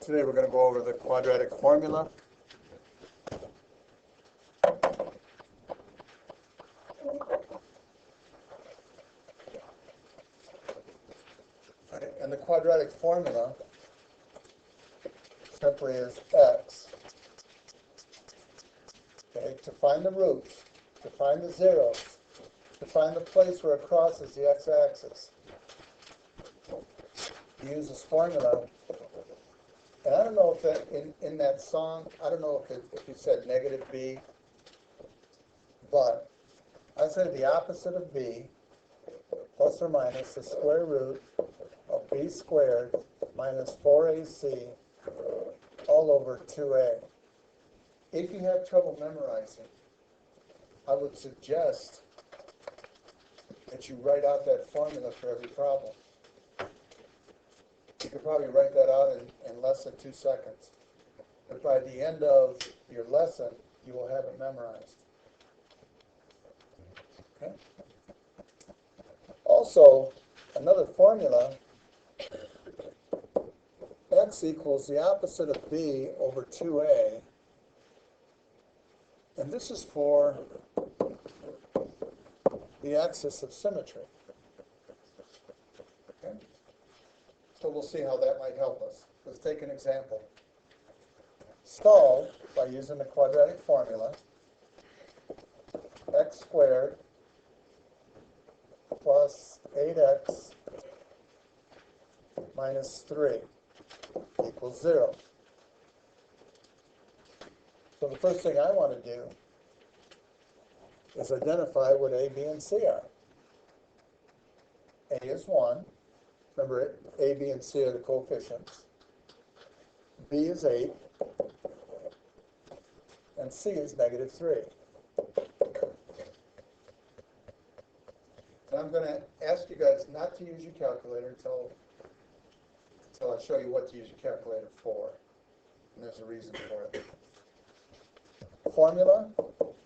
Today we're going to go over the quadratic formula. And the quadratic formula simply is x. Okay, to find the roots, to find the zeros, to find the place where it crosses the x-axis. You use this formula. And I don't know if that, in that song, I don't know if you said negative b, but I said the opposite of b plus or minus the square root of b squared minus 4ac all over 2a. If you have trouble memorizing, I would suggest that you write out that formula for every problem. You could probably write that out in less than 2 seconds. But by the end of your lesson, you will have it memorized. Okay? Also, another formula, x equals the opposite of b over 2a. And this is for the axis of symmetry. Okay? So we'll see how that might help us. Let's take an example. Solve by using the quadratic formula. X squared plus 8x minus 3 equals 0. So the first thing I want to do is identify what a, b, and c are. A is 1. Remember, a, b, and c are the coefficients. B is 8. And c is negative 3. And I'm going to ask you guys not to use your calculator until I show you what to use your calculator for. And there's a reason for it. Formula,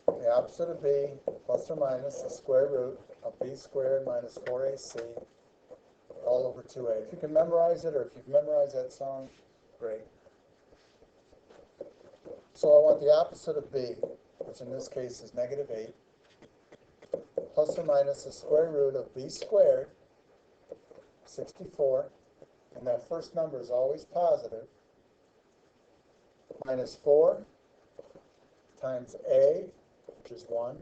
the opposite of b plus or minus the square root of b squared minus 4ac all over 2a. If you can memorize it, or if you've memorized that song, great. So I want the opposite of b, which in this case is negative 8, plus or minus the square root of b squared, 64, and that first number is always positive, minus 4 times a, which is 1,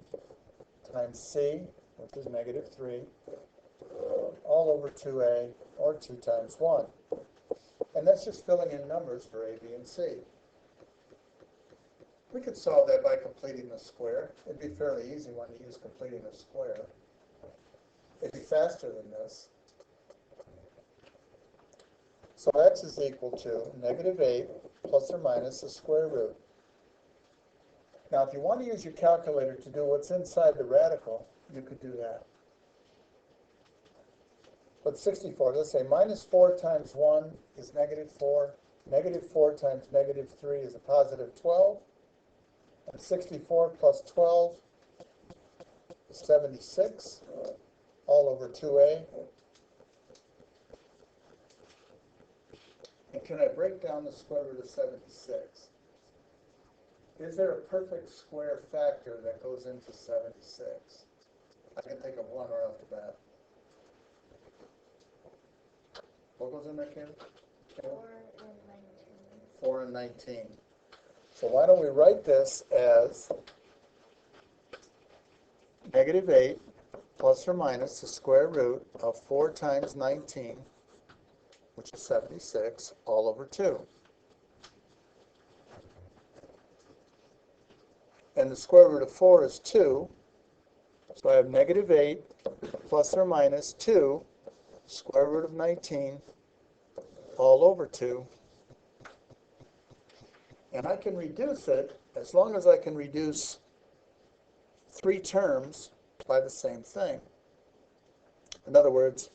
times c, which is negative 3, all over 2a, or 2 times 1. And that's just filling in numbers for a, b, and c. We could solve that by completing the square. It'd be fairly easy when you use completing the square. It'd be faster than this. So x is equal to negative 8 plus or minus the square root. Now, if you want to use your calculator to do what's inside the radical, you could do that. But 64, let's say minus 4 times 1 is negative 4. Negative 4 times negative 3 is a positive 12. And 64 plus 12 is 76, all over 2a. And can I break down the square root of 76? Is there a perfect square factor that goes into 76? I can think of one right off the bat. What goes in there, Kim? 4 and 19. 4 and 19. So why don't we write this as negative 8 plus or minus the square root of 4 times 19, which is 76, all over 2. And the square root of 4 is 2, so I have negative 8 plus or minus 2, square root of 19, all over 2. And I can reduce it as long as I can reduce 3 terms by the same thing. In other words,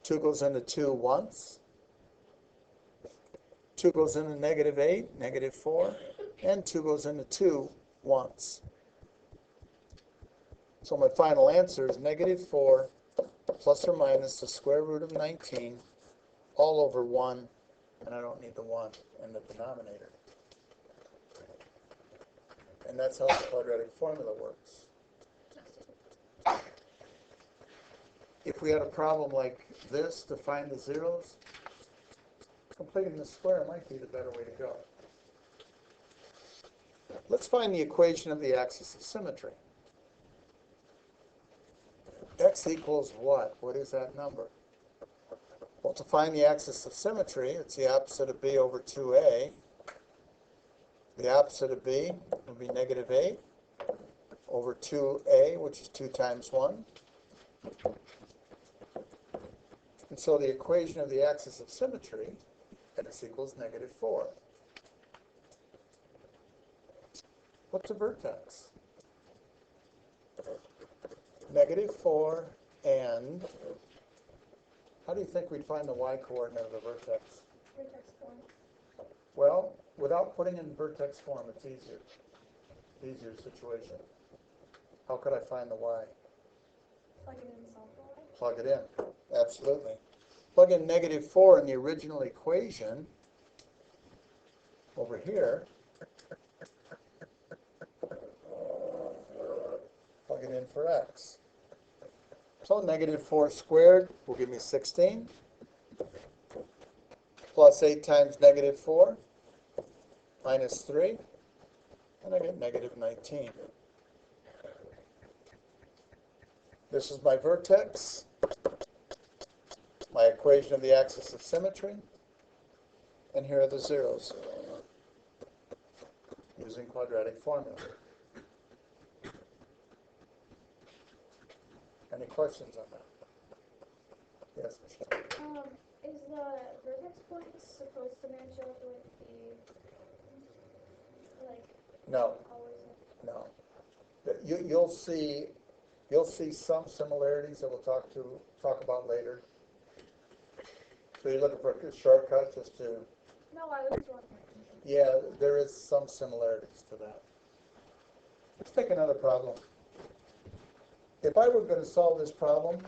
2 goes into 2 once, 2 goes into negative 8, negative 4, and 2 goes into 2 once. So my final answer is negative 4 plus or minus the square root of 19 all over 1 and I don't need the 1 in the denominator. And that's how the quadratic formula works. If we had a problem like this to find the zeros, completing the square might be the better way to go. Let's find the equation of the axis of symmetry. X equals what? What is that number? Well, to find the axis of symmetry, it's the opposite of b over 2a. The opposite of b would be negative 8 over 2a, which is 2 times 1. And so the equation of the axis of symmetry, x equals negative 4. What's a vertex? Negative 4 and, how do you think we'd find the y-coordinate of the vertex? Vertex form. Well, without putting in vertex form, it's easier. Easier situation. How could I find the y? Plug it in software. Plug it in. Absolutely. Plug in negative 4 in the original equation over here. Plug it in for x. So negative 4 squared will give me 16. Plus 8 times negative 4 minus 3. And I get negative 19. This is my vertex, my equation of the axis of symmetry, and here are the zeros using quadratic formula. Any questions on that? Yes, Michelle? Is the vertex point supposed to match up with the, like, No, always? no. You'll see some similarities that we'll talk about later. So you're looking for a shortcut just to. No, I was wondering. Yeah, there is some similarities to that. Let's take another problem. If I were going to solve this problem,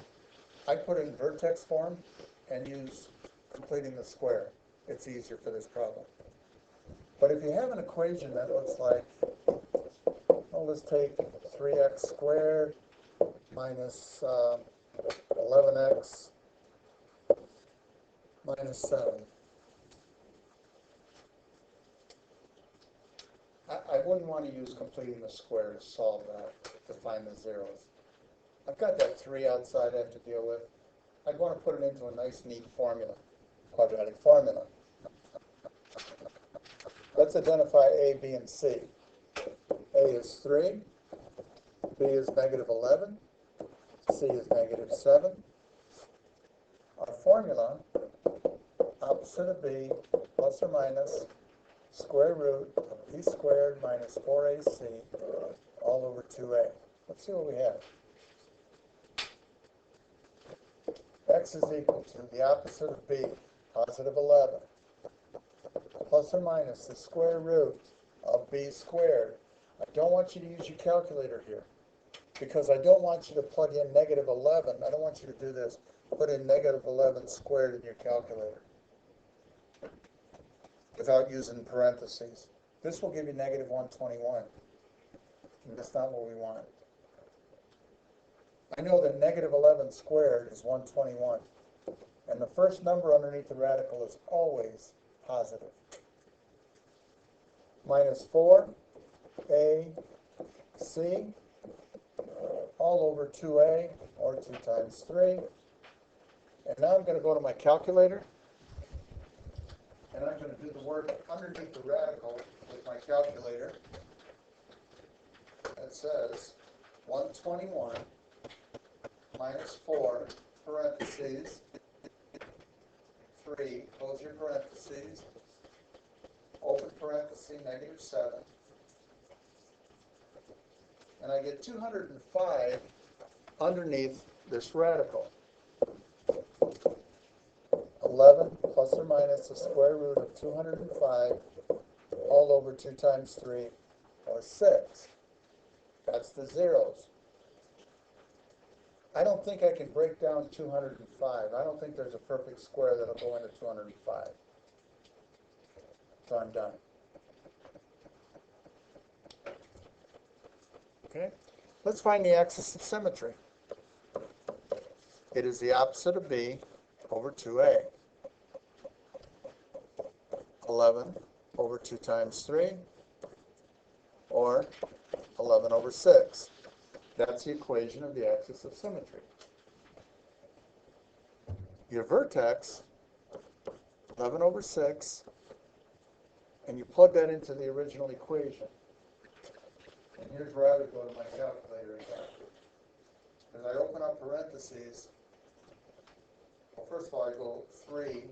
I'd put it in vertex form and use completing the square. It's easier for this problem. But if you have an equation that looks like, well, let's take 3x squared minus 11x minus 7. I wouldn't want to use completing the square to solve that, to find the zeros. I've got that 3 outside I have to deal with. I'd want to put it into a nice, neat formula, quadratic formula. Let's identify A, B, and C. A is 3, B is negative 11, C is negative 7. Our formula, opposite of B, plus or minus, square root of B squared minus 4AC, all over 2A. Let's see what we have. X is equal to the opposite of B, positive 11, plus or minus the square root of B squared. I don't want you to use your calculator here, because I don't want you to plug in negative 11. I don't want you to do this. Put in negative 11 squared in your calculator without using parentheses. This will give you negative 121. And that's not what we want. I know that negative 11 squared is 121. And the first number underneath the radical is always positive. Minus 4ac all over 2a, or 2 times 3. And now I'm going to go to my calculator, and I'm going to do the work underneath the radical with my calculator. That says 121 minus 4, parentheses, 3, close your parentheses, open parenthesis, negative 7. And I get 205 underneath this radical. 11 plus or minus the square root of 205 all over 2 times 3, or 6. That's the zeros. I don't think I can break down 205. I don't think there's a perfect square that'll go into 205. So I'm done. Okay, let's find the axis of symmetry. It is the opposite of b over 2a. 11 over 2 times 3, or 11 over 6. That's the equation of the axis of symmetry. Your vertex, 11 over 6, and you plug that into the original equation. And here's where I would go to my calculator again. As I open up parentheses, well, first of all, I go 3,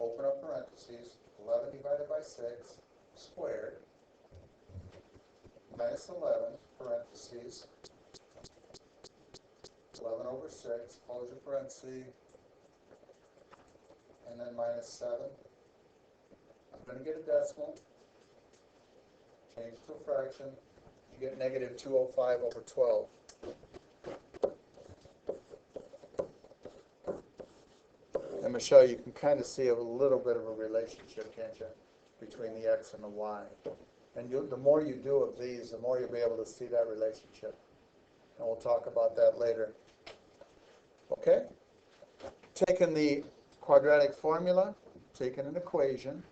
open up parentheses, 11 divided by 6 squared, minus 11, parentheses, 11 over 6, close your parentheses, and then minus 7. I'm going to get a decimal, change it to a fraction, you get negative 205 over 12. And Michelle, you can kind of see a little bit of a relationship, can't you, between the x and the y. And the more you do of these, the more you'll be able to see that relationship. And we'll talk about that later. Okay? Taking the quadratic formula, taking an equation,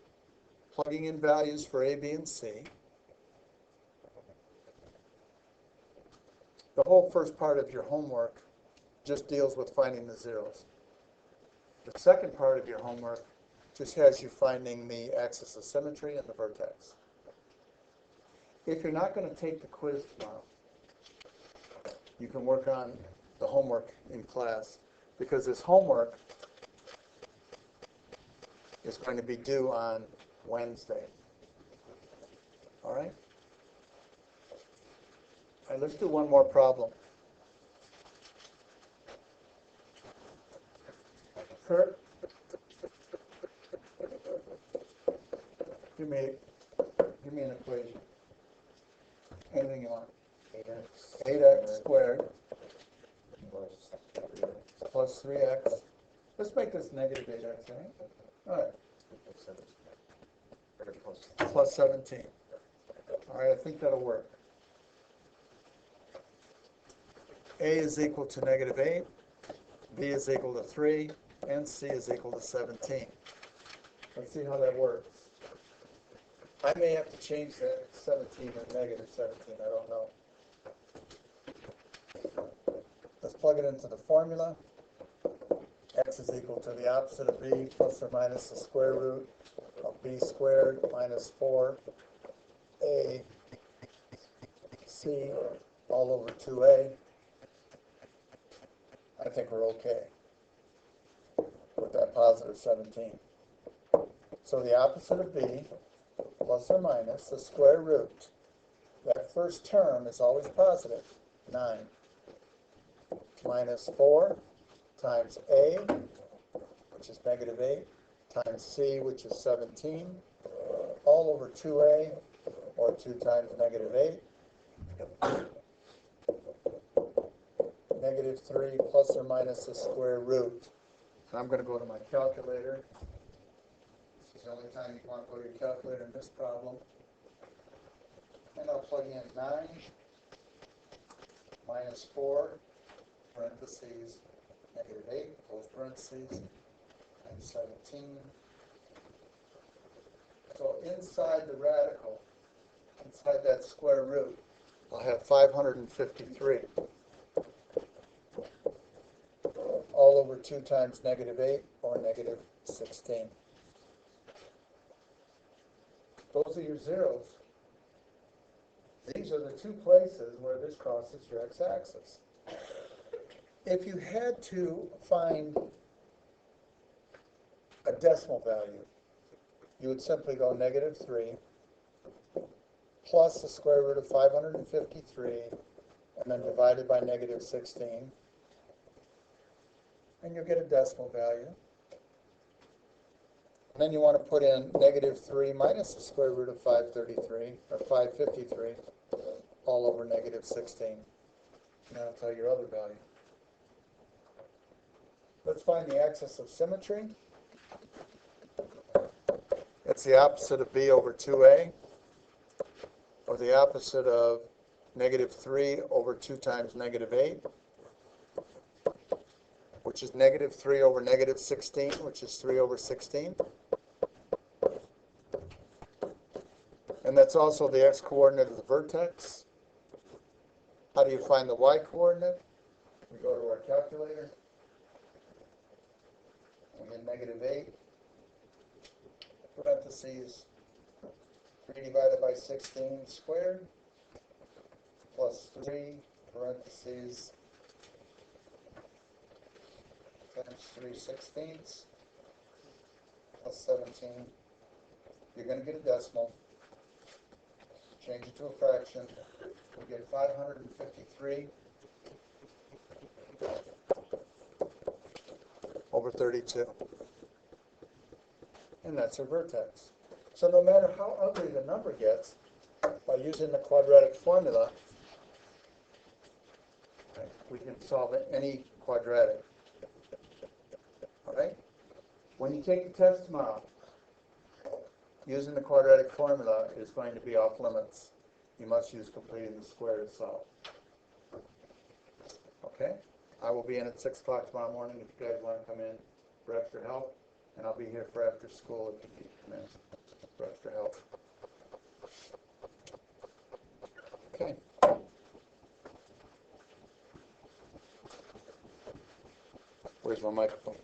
plugging in values for a, b, and c. The whole first part of your homework just deals with finding the zeros. The second part of your homework just has you finding the axis of symmetry and the vertex. If you're not going to take the quiz tomorrow, you can work on the homework in class, because this homework is going to be due on Wednesday. All right? All right, let's do one more problem. Kurt, give me an equation. Anything you want. 8x squared plus 3x. Let's make this negative 8x, right? All right. Plus 17. All right, I think that'll work. A is equal to negative 8, B is equal to 3, and C is equal to 17. Let's see how that works. I may have to change that 17 to negative 17, I don't know. Let's plug it into the formula. X is equal to the opposite of b plus or minus the square root of b squared minus 4ac all over 2a. I think we're okay with that positive 17. So the opposite of b plus or minus the square root. That first term is always positive, 9, minus 4 times a, which is negative 8, times c, which is 17, all over 2a, or 2 times negative 8, negative 3 plus or minus the square root. And I'm going to go to my calculator. This is the only time you want to go to your calculator in this problem. And I'll plug in 9 minus 4, parentheses, negative 8, close parentheses, times 17. So inside the radical, inside that square root, I'll have 553. All over 2 times negative 8, or negative 16. Those are your zeros. These are the two places where this crosses your x-axis. If you had to find a decimal value, you would simply go negative 3 plus the square root of 553 and then divided by negative 16, and you'll get a decimal value. And then you want to put in negative 3 minus the square root of 533, or 553, all over negative 16. And that'll tell you your other value. Let's find the axis of symmetry. It's the opposite of b over 2a, or the opposite of negative 3 over 2 times negative 8, which is negative 3 over negative 16, which is 3 over 16. And that's also the x-coordinate of the vertex. How do you find the y-coordinate? We go to our calculator. We get negative 8, parentheses, 3 divided by 16 squared, plus 3, parentheses, times 3/16, plus 17. You're going to get a decimal. Change it to a fraction. We get 553 over 32. And that's our vertex. So no matter how ugly the number gets, by using the quadratic formula, we can solve any quadratic. All right? When you take the test tomorrow, using the quadratic formula is going to be off limits. You must use completing the square to solve. Okay? I will be in at 6 o'clock tomorrow morning if you guys want to come in for extra help. And I'll be here for after school if you need to come in for extra help. Okay. Where's my microphone?